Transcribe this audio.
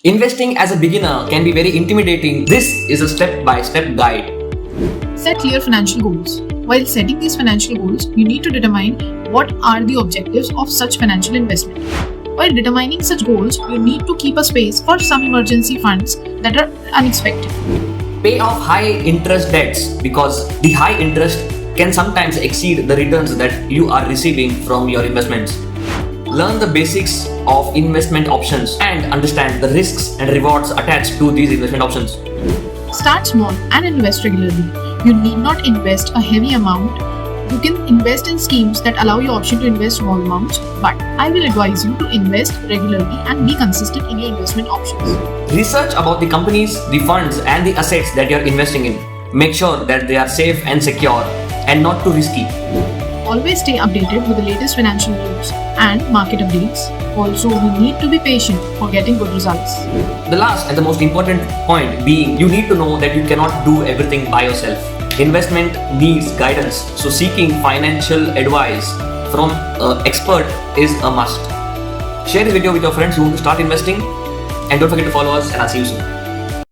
Investing as a beginner can be very intimidating. This is a step-by-step guide. Set clear financial goals. While setting these financial goals, you need to determine what are the objectives of such financial investment. While determining such goals, you need to keep a space for some emergency funds that are unexpected. Pay off high interest debts because the high interest can sometimes exceed the returns that you are receiving from your investments. Learn the basics of investment options and understand the risks and rewards attached to these investment options. Start small and invest regularly. You need not invest a heavy amount. You can invest in schemes that allow you option to invest small amounts, but I will advise you to invest regularly and be consistent in your investment options. Research about the companies, the funds, and the assets that you're investing in. Make sure that they are safe and secure and not too risky. Always stay updated with the latest financial news and market updates. Also, we need to be patient for getting good results. The last and the most important point being you need to know that you cannot do everything by yourself. Investment needs guidance, so seeking financial advice from an expert is a must. Share the video with your friends who want to start investing, and don't forget to follow us, and I'll see you soon.